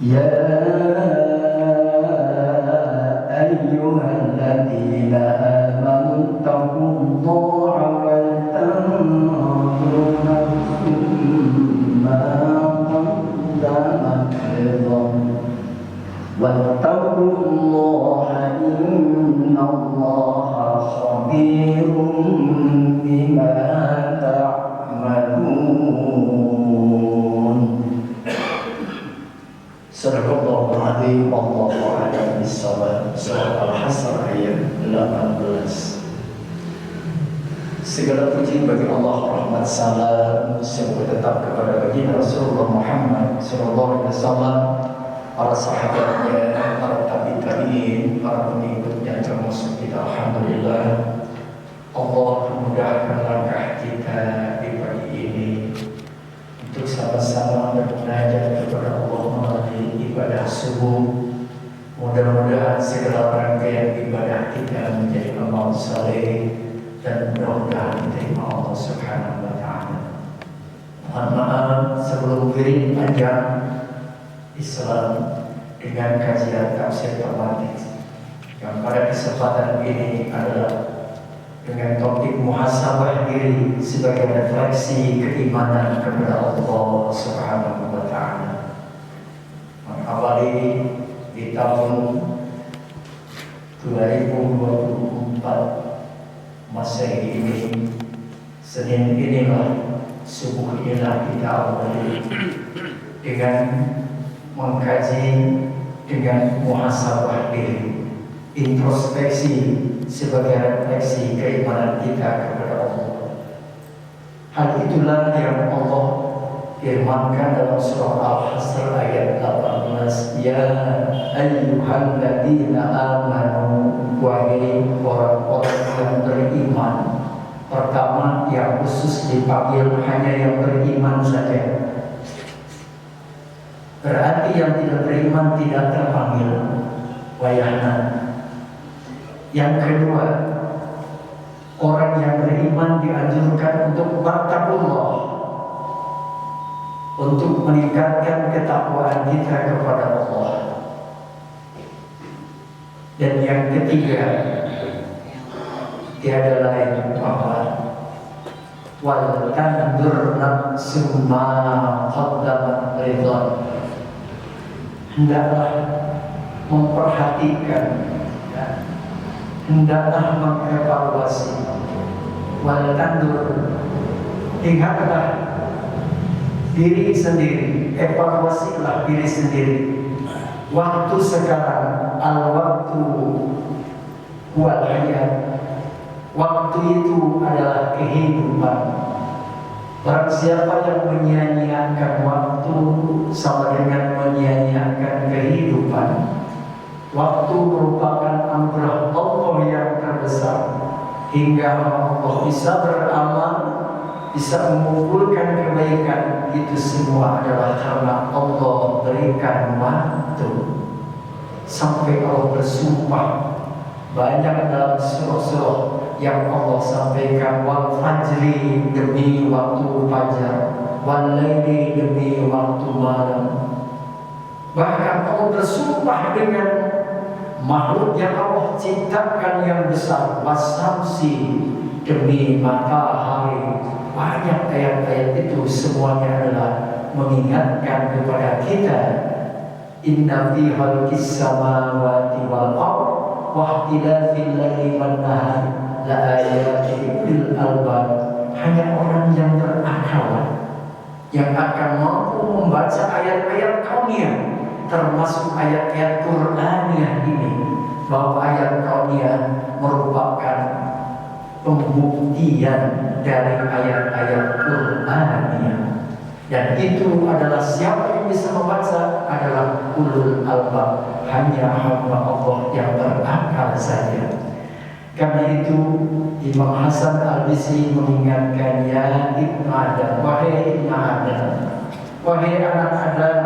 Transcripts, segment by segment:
يا أيها الذين آمنوا اتقوا الله ولتنظر نفس ما قدمت لغد واتقوا الله إن الله خبير بما تعملون. Sadaqallahul Azim. Wallahu a'lam bishawab. Surah Al-Hasr ayat 18. Segala puji bagi Allah, rahmat salam semoga tetap kepada baginda Rasulullah Muhammad sallallahu alaihi wasallam, para sahabatnya, para tabi'in, para pengikutnya termasuk kita. Alhamdulillah, Allah memudahkan langkah kita di pagi ini untuk sama-sama bermunajat kepada Allah melalui ibadah subuh. Mudah-mudahan segala rangkaian ibadah kita menjadi amal saleh dan mudah-mudahan diterima Allah Subhanahu wa taala. Mohon maaf sebelum kirim panjang Islam dengan kajian tafsir tematik yang pada kesempatan ini adalah dengan topik muhasabah diri sebagai refleksi keimanan kepada Allah Subhanahu wa taala. Mengawali di tahun 2024 Masehi ini, Senin inilah, subuh inilah kita awali dengan mengkaji dengan muhasabah diri, introspeksi sebagai refleksi keimanan kita kepada Allah. Hal itulah yang Allah firmankan dalam surah Al-Hasr ayat 18. Ya ayyuhalladzina amanu, wahai orang-orang yang beriman. Pertama yang khusus dipanggil hanya yang beriman saja. Berarti yang tidak beriman tidak terpanggil. Wayahna. Yang kedua, orang yang beriman dianjurkan untuk bertakwa, untuk meningkatkan ketakwaan kita kepada Allah. Dan yang ketiga, tiada lain bahwa wal tandur nafsum ma qaddamat ridwan. Hendaklah memperhatikan, hendaklah mengevaluasi. Wal tandur, ingatlah diri sendiri, evaluasilah diri sendiri. Waktu sekarang, al-waktu wal hayat. Waktu itu adalah kehidupan. Barang siapa yang menyia-nyiakan waktu sama dengan menyia-nyiakan kehidupan. Waktu merupakan anugerah Allah yang terbesar, hingga Allah bisa beramal, bisa mengumpulkan kebaikan. Itu semua adalah karena Allah berikan waktu. Sampai Allah bersumpah banyak dalam surah-surah yang Allah sampaikan, wal fajri, demi waktu fajar, wal laili, demi waktu malam. Bahkan Allah bersumpah dengan makhluk yang Allah ciptakan yang besar, wasamsi, demi matahari. Banyak ayat-ayat itu semuanya adalah mengingatkan kepada kita, inna fi khalqis samawati wal ardh wa ikhtilafil laili wan nahar la ayatin lil albab. Hanya orang yang berakal yang akan mampu membaca ayat-ayat kauniyah, termasuk ayat-ayat Qur'aniyah ini, bahwa ayat kauniyah merupakan pembuktian dari ayat-ayat Qur'aniyah. Dan itu adalah siapa yang bisa membaca adalah ulul albab, hanya hamba Allah yang berakal saja. Karena itu Imam Hasan Al-Bisri mengingatkan, ya Ibnu Adam, wahai Ibnu Adam, wahai anak Adam,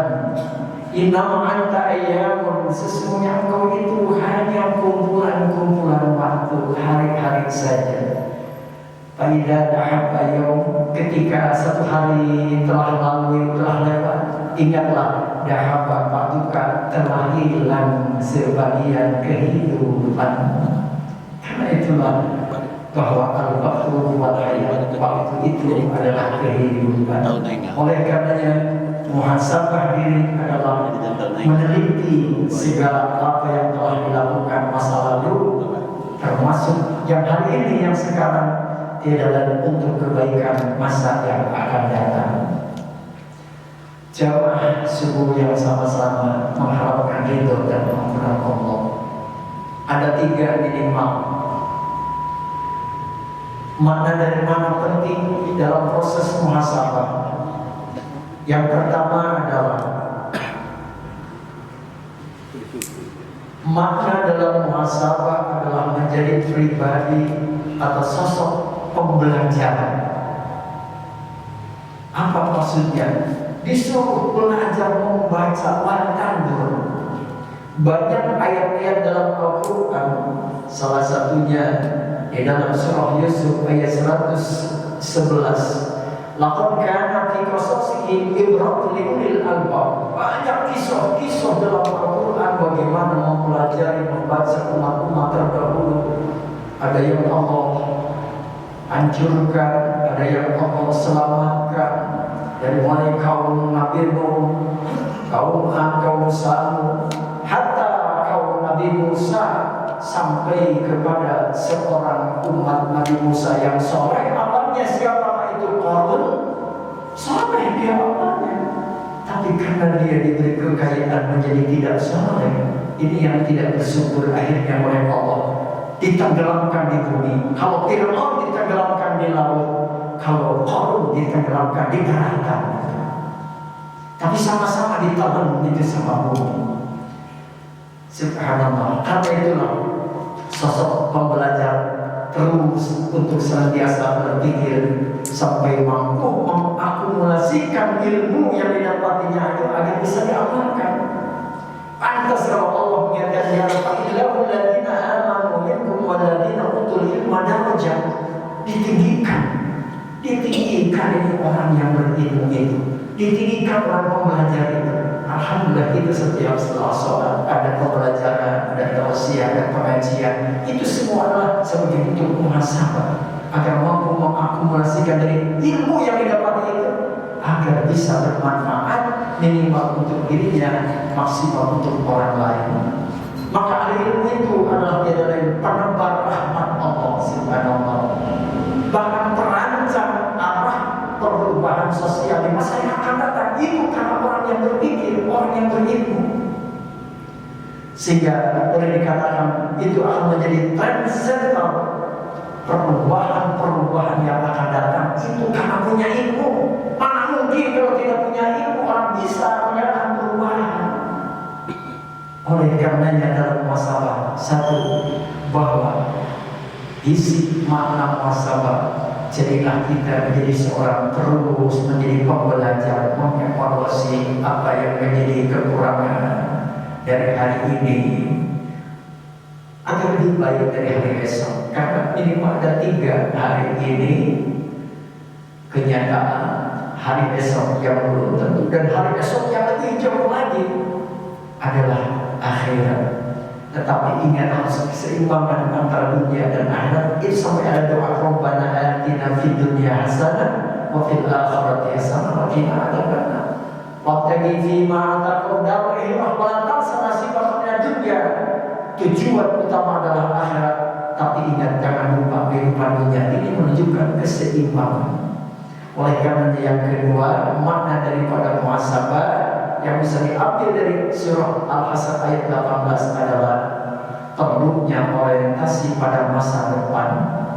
innama anta ayyamun, sesungguhnya engkau itu hanya kumpulan-kumpulan waktu, hari-hari saja. Faidah dahabba yaum, ketika satu hari telah lalu, telah lewat, ingatlah dahabba ba'duka, telah hilang sebagian kehidupan. Karena itulah bahwa al-baqru wal hayat, waktu itu adalah kehidupan. Oleh karenanya muhasabah diri adalah meneliti segala apa yang telah dilakukan masa lalu, termasuk yang hari ini, yang sekarang, adalah untuk kebaikan masa yang akan datang. Jamaah subuh yang sama-sama mengharapkan ridho dan ampunan Allah. Ada 3 minimal. Makna dari mana penting dalam proses muhasabah. Yang pertama adalah makna dalam muhasabah adalah menjadi pribadi atau sosok pembelajaran. Apa maksudnya? Disuruh belajar membaca Al-Quran. Banyak ayat-ayat dalam Al-Quran. Salah satunya di dalam surah Yusuf ayat 111. Laqad kana fi qasasihim ibratun liulil albab. Banyak kisah-kisah dalam Al-Quran bagaimana mempelajari, membaca umat-umat terdahulu. Ada yang Allah hancurkan, ada yang Allah selamatkan, dari mulai kaum Nabi Nuh, kaum Ad, kaum Samud, hatta kaum Nabi Musa, sampai kepada seorang umat Nabi Musa yang soleh. Awalnya siapa itu? Qarun. Soleh dia awalnya, tapi karena dia diberi kekayaan menjadi tidak soleh, ini yang tidak bersyukur, akhirnya oleh Allah ditenggelamkan di bumi. Kalau Fir'aun ditenggelamkan di laut, kalau Qarun ditenggelamkan di daratan. Tapi sama-sama ditelan itu sama bumi. Subhanallah. Karena itulah sosok pembelajar terus untuk senantiasa berpikir sampai mampu mengakumulasikan ilmu yang didapatinya itu agar bisa diamalkan. Pantas kalau Allah menyatakan ya Rabbil ladina amanu minkum waladina utul ilma darajat, ditinggikan ini orang yang berilmu itu, ditinggikan orang pembelajar itu. Alhamdulillah itu setiap setelah sholat ada pembelajaran, ada tausiah, ada pengajian. Itu semua adalah sebagai bentuk muhasabah agar mampu mengakumulasikan dari ilmu yang didapat itu agar bisa bermanfaat minimal untuk dirinya, maksimal untuk orang lain. Maka ilmu itu adalah tiada lain penebar rahmat Allah Subhanahu. Bahkan perancang arah perubahan sosial di masa yang akan datang itu karena orang yang berpikir, orang yang berilmu. Sehingga boleh dikatakan itu akan menjadi trendsetter perubahan-perubahan yang akan datang itu karena punya ilmu. Mana mungkin kalau tidak punya ilmu orang bisa menyatakan perubahan. Oleh karenanya dalam masalah satu, bahwa isi makna muhasabah, jadilah kita menjadi seorang terus menjadi pembelajar, mengevaluasi apa yang menjadi kekurangan dari hari ini agar lebih baik dari hari esok. Karena minimal ada 3 hari ini kenyataan, hari esok yang belum tentu, dan hari esok yang lebih jauh lagi adalah akhirat. Tetapi ingat harus keseimbangan antara dunia dan akhirat. Itu sampai ada doa Rabbana atina fid dunya hasanah wa fil akhirati hasanah wa qina adzabannar. Wabtaghi fima ataka darul akhirah wa la tansa nasibaka minad dunya. Tujuan utama adalah akhirat, tapi ingat jangan lupa kehidupan dunia. Ini menunjukkan keseimbangan. Oleh karena yang kedua, makna daripada muhasabah yang bisa diambil dari surah Al-Hasr ayat 18 adalah perlunya orientasi pada masa depan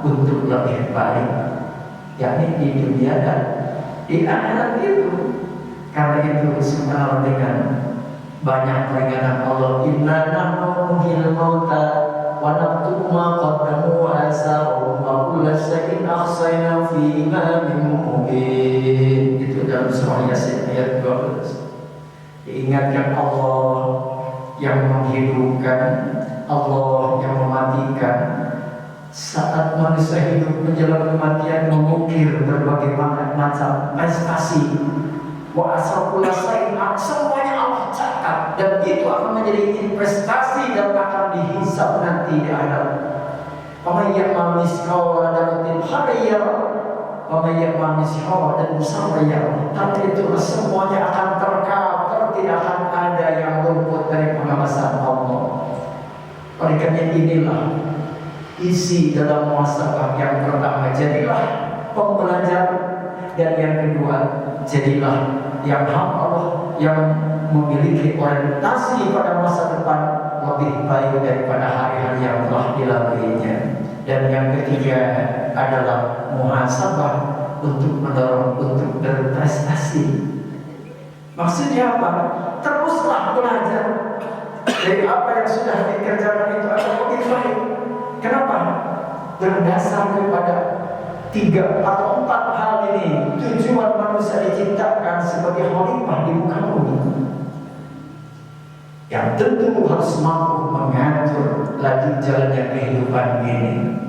untuk lebih baik, yakni di dunia dan di akhirat itu. Karena itu sebenarnya dengan banyak peringatan Allah, inna nahnu nuhyil mauta wa naktubu ma qaddamu wa atharahum wa kulla shay'in ahsaynahu fi imamin mubin. Itu dalam surah Yasin ayat 12. Diingatkan Allah yang menghidupkan, Allah yang mematikan, Saat manusia hidup menjelang kematian mengukir berbagai macam prestasi, wa asrafullah semuanya Allah catat, dan itu akan menjadi investasi dan akan dihisab nanti di akhirat. Wa may ya'mal mithqala dzarratin khairan yarah, wa may ya'mal mithqala dzarratin syarran yarah. Tapi itu semuanya akan tercover, tidak akan ada yang luput dari pengawasan Allah. Oleh karena inilah isi dalam muhasabah yang pertama, jadilah pembelajar, dan yang kedua, jadilah yang hamba Allah yang memiliki orientasi pada masa depan lebih baik daripada hari-hari yang telah dilaluinya. Dan yang ketiga adalah muhasabah untuk mendorong untuk berprestasi. Maksudnya apa? Teruslah belajar dari apa yang sudah dikerjakan itu akan lebih baik. Kenapa? Berdasar kepada 3 atau 4 hal ini tujuan manusia diciptakan sebagai khalifah di muka bumi, yang tentu harus mampu mengatur laju jalannya kehidupan ini.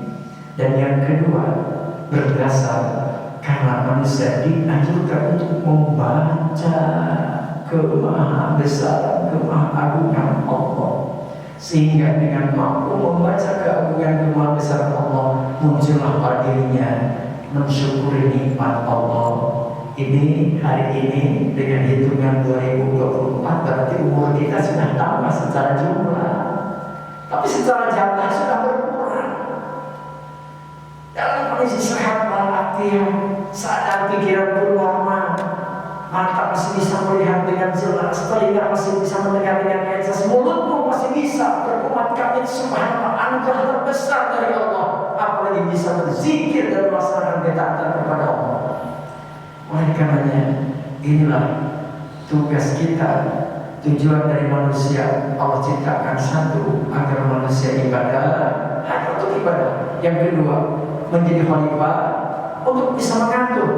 Dan yang kedua, berdasar karena manusia dianjurkan untuk membaca kemahabesaran, kemahagungan Allah, sehingga dengan mampu membaca keagungan kemahabesaran Allah, muncullah pada dirinya mensyukuri nikmat Allah. Ini hari ini dengan hitungan 2024 berarti umur kita sudah tambah secara jumlah, tapi secara jatah sudah berkurang. Dalam kondisi sehat walafiat, sadar pikiran pun normal, mata masih bisa melihat dengan jelas, telinga masih bisa mendengar dengan jelas, mulut pun masih bisa berumat kami. Subhanallah, anugerah terbesar dari Allah. Apalagi bisa berzikir dan melaksanakan ketaatan kepada Allah. Oleh karenanya, inilah tugas kita. Tujuan dari manusia Allah ciptakan satu, agar manusia ibadah, hanya untuk ibadah. Yang kedua, menjadi khalifah untuk bisa mengatur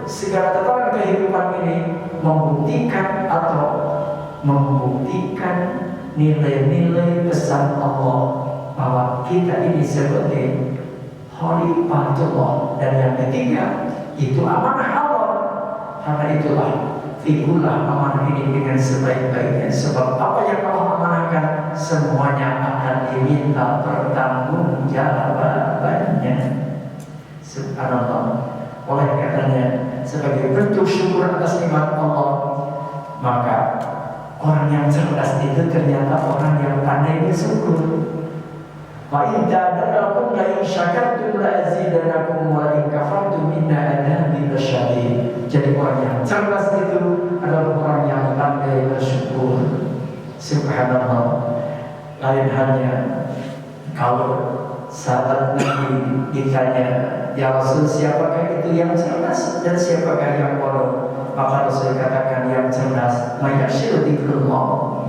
segala tatanan kehidupan ini, membuktikan nilai-nilai pesan Allah bahwa kita ini sebagai khalifatullah. Dan yang ketiga, itu amanah Allah. Karena itulah figurlah amanah ini dengan sebaik-baiknya. Sebab apa yang Allah amanahkan semuanya akan diminta pertanggungjawabannya. Subhanallah. Oleh karenanya, sebagai bentuk syukur atas nikmat Allah, maka orang yang cerdas itu ternyata orang yang pandai bersyukur. Wa idza da'akum la in syakartum la azidanakum wa in kafartum inna adabi lasyadid. Jadi orang yang cerdas itu adalah orang yang pandai bersyukur. Subhanallah. Lain halnya kalau sahabat Nabi ditanya, ya Rasul, siapakah itu yang cerdas dan siapakah yang bodoh? Maka Rasul katakan yang cerdas mayyashir dzikrullah,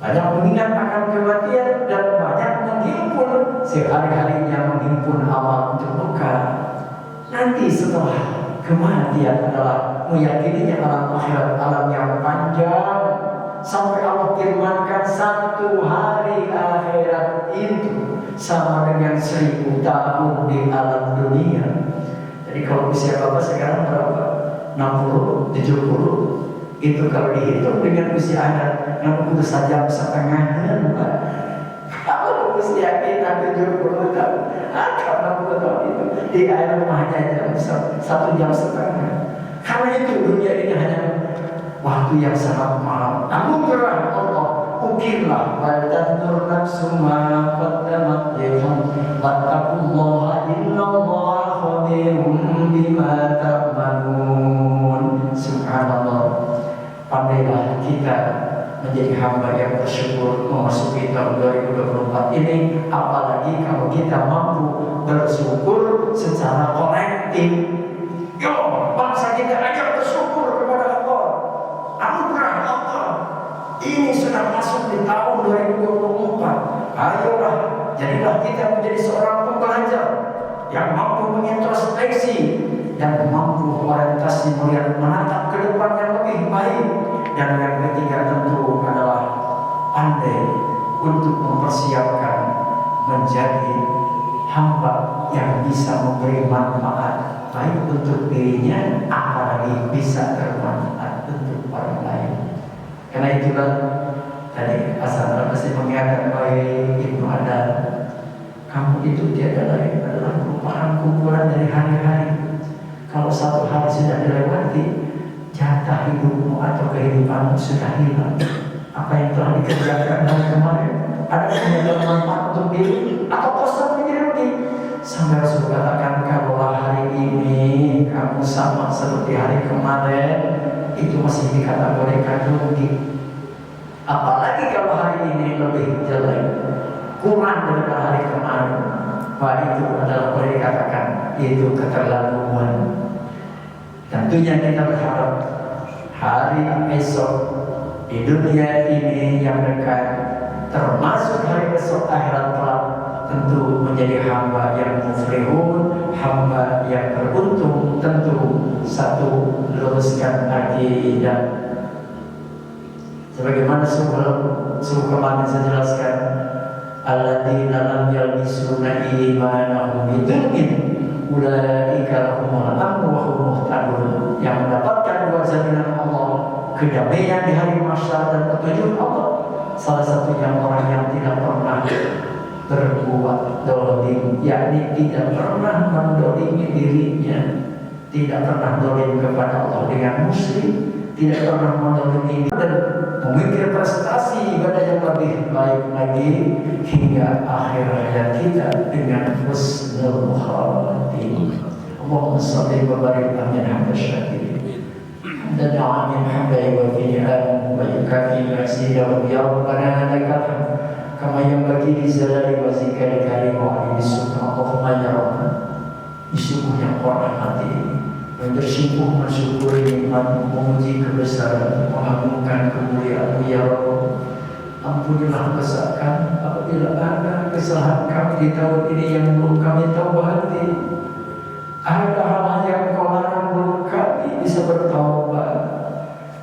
banyak mengingat akan kematian dan banyak menghimpun sehari-harinya, menghimpun amal untuk bekal nanti setelah kematian adalah meyakininya alam akhirat, alam yang panjang, sampai Allah firmankan 1 hari akhirat itu sama dengan 1000 tahun di alam dunia. Jadi kalau usia Bapak sekarang berapa? 60, 70. Itu kalau dihitung dengan usia anak 60 saja setengahan, Pak. Kalau usia kita 70 tahun atau 60 tahun itu di air rumahnya jam 1 jam setengah. Karena itu dunia ini hanya waktu yang sangat mahal. Anugerah Allah. Ukirlah watantur nafsu ma qaddamat lighad wattaqullaha innallaha khabirum bima ta'malun. Subhanallah. Pandailah kita menjadi hamba yang bersyukur memasuki tahun 2024 ini, apalagi kalau kita mampu bersyukur secara kolektif. Yo, bangsa kita ajak bersyukur kepada Allah. Anugerah Allah. Ini sudah masuk di tahun 2024. Ayolah, jadilah kita menjadi seorang pembelajar yang mampu mengintrospeksi dan mampu orientasi melihat menatap ke depan yang lebih baik. Dan yang ketiga tentu adalah pandai untuk mempersiapkan menjadi hamba bermanfaat baik untuk dirinya, apalagi bisa bermanfaat untuk orang lain. Karena itulah tadi Hasan al-Basri mengingatkan wahai Ibnu Adam, kamu itu tiada lain adalah merupakan kumpulan dari hari-hari. Kalau satu hari sudah dilewati, jatah hidupmu atau kehidupanmu sudah hilang. Apa yang telah dikerjakan hari kemarin, ada yang bermanfaat untuk diri atau kosa menjadi rugi. Sampai Rasul katakan, kalau hari ini kamu sama seperti hari kemarin, itu masih dikategorikan rugi. Apalagi kalau hari ini lebih jelek, kurang daripada hari kemarin, wah itu adalah boleh dikatakan itu keterlaluan. Tentunya kita berharap hari esok di dunia ini yang dekat, termasuk hari esok akhirat kelak, tentu menjadi hamba yang muflihun, hamba yang beruntung. Tentu satu, luruskan akidah. Sebagaimana suruh kemarin saya jelaskan, alladzina lam yalbisuna imanahum bidzulmin ulaika lahumul amnu wa hum muhtadun. Yang mendapatkan dua jaminan Allah, kedamaian di hari mahsyar dan petunjuk Allah, salah satunya orang yang tidak pernah berbuat dolim, yakni tidak pernah mendolimi dirinya, tidak pernah dolim kepada Allah dengan musyrik, tidak pernah mendolimi dan memikir prestasi ibadah yang lebih baik lagi hingga akhir hayat kita dengan husnul khatimah. Allahumma shalli wa barik ala hamdan syakirin dan amin hamdan wa fi'an wa yukafi masjidahu ya rabbana lakal hamd kama yanbaghi li jalali wajhika al-karim wa ali sultan. Allahumma ya rabbana, di subuh yang kau rahmati ini, bersungguh mensyukuri nikmat, memuji kebesaran, mengagungkan kemuliaan ya Rabb. Ampunilah kesalahan apabila ada kesalahan kami di tahun ini yang belum kami taubati. Ada hal-hal yang kau larang belum kami bisa bertaubat.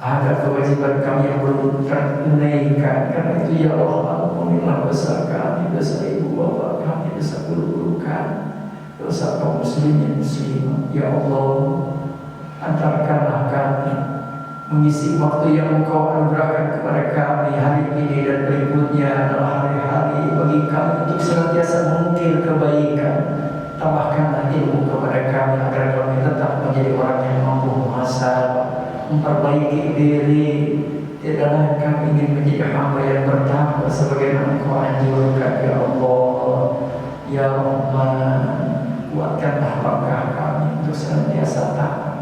Ada kewajiban kami yang belum tertunaikan. Karena itu ya Allah, ampunilah dosa kami, dosa ibu bapa kami, dosa guru-guru kami, dosa kaum muslimin muslimah. Ya Allah, antarkanlah kami mengisi waktu yang Engkau anugerahkan kepada kami hari ini dan berikutnya adalah hari-hari bagi kami untuk senantiasa mengukir kebaikan. Tambahkanlah ilmu kepada kami agar kami tetap menjadi orang yang mampu muhasabah, memperbaiki diri. Tidaklah kami ingin menjadi hamba yang bertakwa sebagaimana Engkau anjurkan ya Allah. Ya Rahman, kuatkanlah langkah kami untuk senantiasa taat.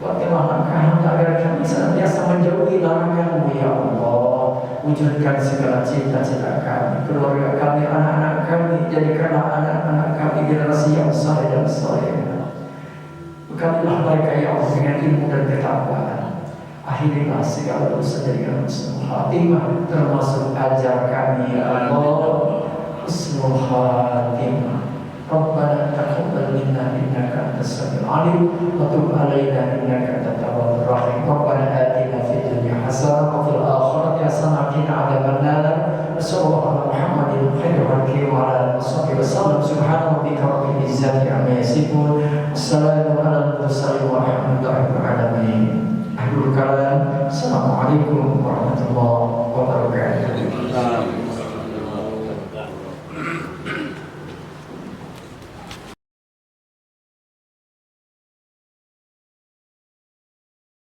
Kuatkanlah langkah kami agar kami senantiasa menjauhi larangan-Mu ya Allah. Wujudkan segala cita-cita kami, keluarga kami, anak-anak kami. Jadikanlah anak-anak kami generasi yang saleh dan salehah. Bekalilah mereka ya Allah dengan ilmu dan ketakwaan. Akhirilah segala dosa dengan husnul khatimah, termasuk ajar kami ya Allah husnul khatimah. Rabbana taqabbal minna innaka antas samiul alim wa tub alaina innaka antat tawwabur rahim. Rabbana atina fid dunya hasanah wa fil akhirati hasanah wa qina adzabannar. Sallallahu ala Muhammadin khairil khalqi wa ala alihi wasallam. Subhana rabbika rabbil izzati amma yasifun. Wassalamu ala mursalin walhamdulillahi rabbil alamin. Akhirul kalam. Assalamualaikum warahmatullahi wabarakatuh.